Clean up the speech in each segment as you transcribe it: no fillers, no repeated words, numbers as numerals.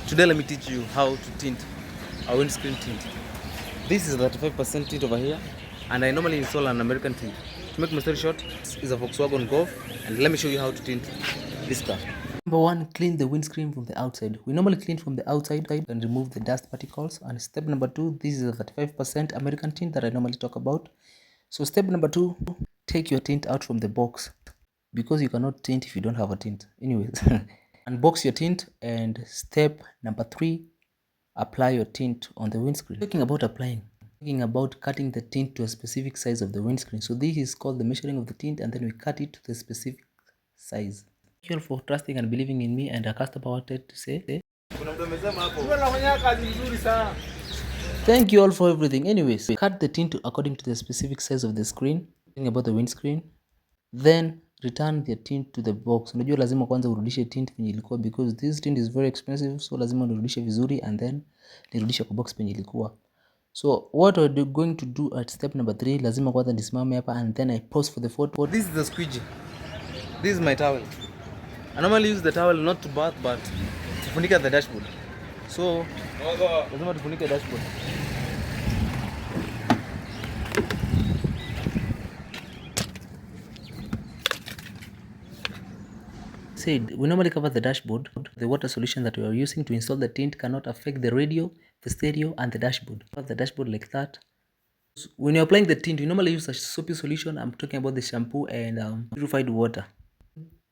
Today let me teach you how to tint a windscreen tint. This is 35% tint over here, and I normally install an American tint. To make my story short, this is a Volkswagen Golf, and let me show you how to tint this car. Number one, clean the windscreen from the outside. We normally clean from the outside and remove the dust particles. And step number two, this is a 35% American tint that I normally talk about. So step number two, take your tint out from the box, because you cannot tint if you don't have a tint. Anyways, unbox your tint. And step number three, apply your tint on the windscreen. Talking about applying, talking about cutting the tint to a specific size of the windscreen. So this is called the measuring of the tint, and then we cut it to the specific size. Thank you all for trusting and believing in me, and a customer wanted to say thank you all for everything. Anyways, cut the tint according to the specific size of the screen. Talking about the windscreen, then return the tint to the box. Unajua lazima kwanza urudishe tint penye ilikuwa, because this tint is very expensive, so lazima nirudishe vizuri and then nirudishe kwa box penye ilikuwa. So what we're going to do at step number 3, lazima kwanza nisimame hapa and then I pause for the photo. This is the squeegee. This is my towel. I normally use the towel not to bath but to funika the dashboard. So lazima tufunike dashboard. Said we normally cover the dashboard. The water solution that we are using to install the tint cannot affect the radio, the stereo, and the dashboard. Cover the dashboard like that. When you're applying the tint, we normally use a soapy solution. I'm talking about the shampoo and purified water.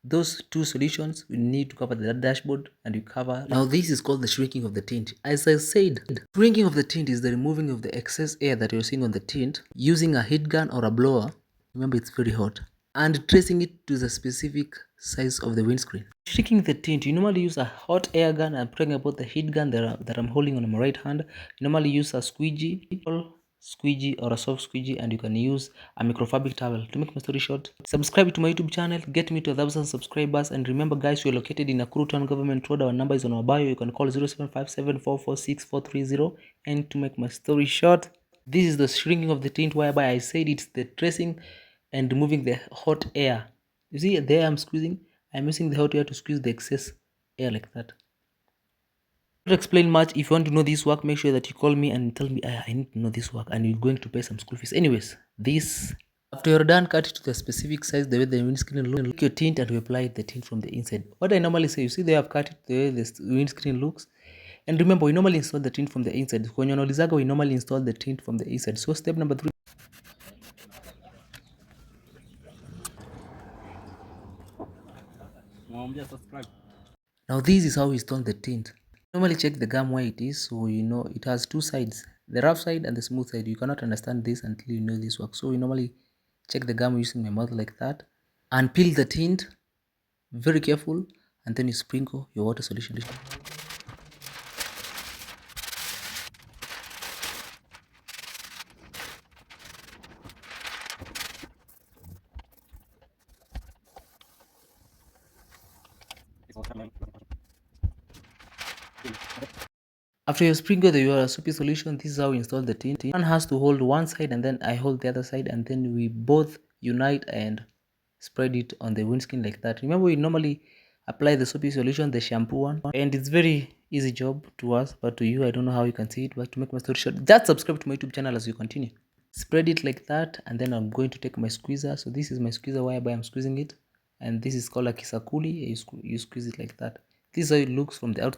Those two solutions we need to cover the dashboard, and you cover. Now this is called the shrinking of the tint. As I said, shrinking of the tint is the removing of the excess air that you're seeing on the tint using a heat gun or a blower. Remember, it's very hot. And tracing it to the specific size of the windscreen. Shrinking the tint, you normally use a hot air gun. I'm talking about the heat gun that I'm holding on my right hand. You normally use a squeegee or a soft squeegee, and you can use a microfabric towel. To make my story short, subscribe to my YouTube channel, get me to 1,000 subscribers, and remember guys, we are located in Nakuru Town Government Road. Our number is on our bio. You can call 0757446430. And to make my story short, this is the shrinking of the tint, whereby I said it's the tracing and removing the hot air. You see there I'm squeezing, I'm using the hot air to squeeze the excess air like that. Not explain much. If you want to know this work, make sure that you call me and tell me I need to know this work, and you're going to pay some school fees. Anyways, this, after you're done, cut it to the specific size, the way the windscreen looks. Look your tint and we apply the tint from the inside. What I normally say, you see there I've cut it the way the windscreen looks. And remember, we normally install the tint from the inside. When you're on we normally install the tint from the inside. So step number 3. Now this is how we install the tint. Normally check the gum where it is, so you know it has two sides, the rough side and the smooth side. You cannot understand this until you know this work. So we normally check the gum using my mouth like that, and peel the tint, very careful, and then you sprinkle your water solution. After you sprinkle your soapy solution, this is how we install the tint. One has to hold one side and then I hold the other side, and then we both unite and spread it on the windscreen like that. Remember, we normally apply the soapy solution, the shampoo one, and it's very easy job to us, but to you I don't know how you can see it. But to make my story short, just subscribe to my YouTube channel as you continue. Spread it like that, and then I'm going to take my squeezer. So this is my squeezer whereby I'm squeezing it, and this is called a kisakuli. You squeeze it like that. This is how it looks from the out.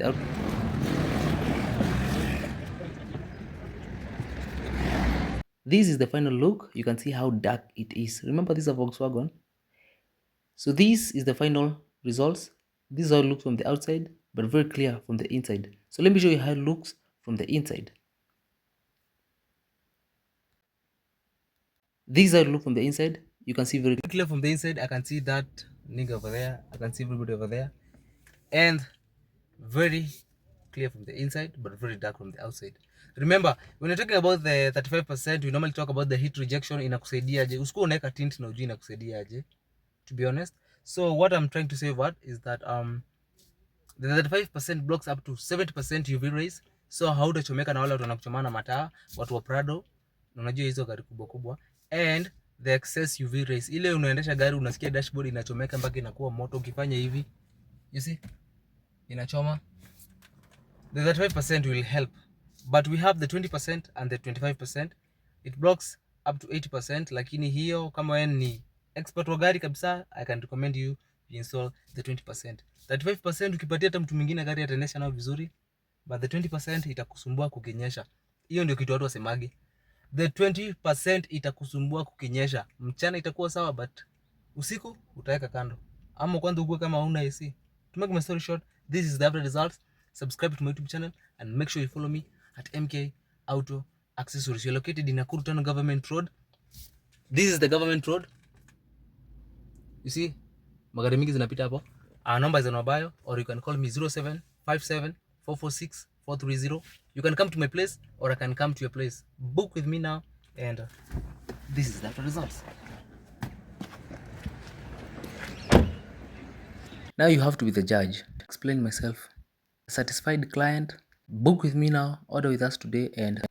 This is the final look. You can see how dark it is. Remember, this is a Volkswagen. So this is the final results. This is how it looks from the outside, but very clear from the inside. So let me show you how it looks from the inside. This is how it looks from the inside. You can see very clear from the inside. I can see that nigga over there. I can see everybody over there. And very clear from the inside, but very dark from the outside. Remember, when you're talking about the 35%, we normally talk about the heat rejection. Inakusaidia aje? Usikuwa unaweka tint na ujui inakusaidia aje, to be honest. So what I'm trying to say is that the 35% blocks up to 70% UV rays. So hautachomeka na wale watu wanakuchomana mataa, watu wa Prado, unajua hizo gari kubwa kubwa. And the excess UV rays, ile unaendesha gari unasikia dashboard inachomeka mpaka inakuwa moto ukifanya hivi. You see? Inachoma. The 35% will help, but we have the 20% and the 25%. It blocks up to 80%, lakini hiyo kama wewe ni expert wa gari kabisa, I can recommend you install the 20%. 35% ukipatia hata mtu mwingine gari ataendesha nao vizuri, but the 20% itakusumbua kukinyesha. Hiyo ndio kitu watu wasemagi. The 20% itakusumbua kukinyesha. Mchana itakuwa sawa, but usiku utaweka kando. Ama kwanza ukue kama huna AC. To make my story short, this is the after results. Subscribe to my YouTube channel and make sure you follow me at MK Auto Accessories. You're located in Nakuru Town Government Road. This is the government road. You see, magari mingi zinapita hapo. Our number is on our bio, or you can call me 0757 446 430. You can come to my place, or I can come to your place. Book with me now, and this is the after results. Now you have to be the judge. Explain myself. Satisfied client. Book with me now, order with us today, and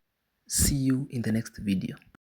see you in the next video.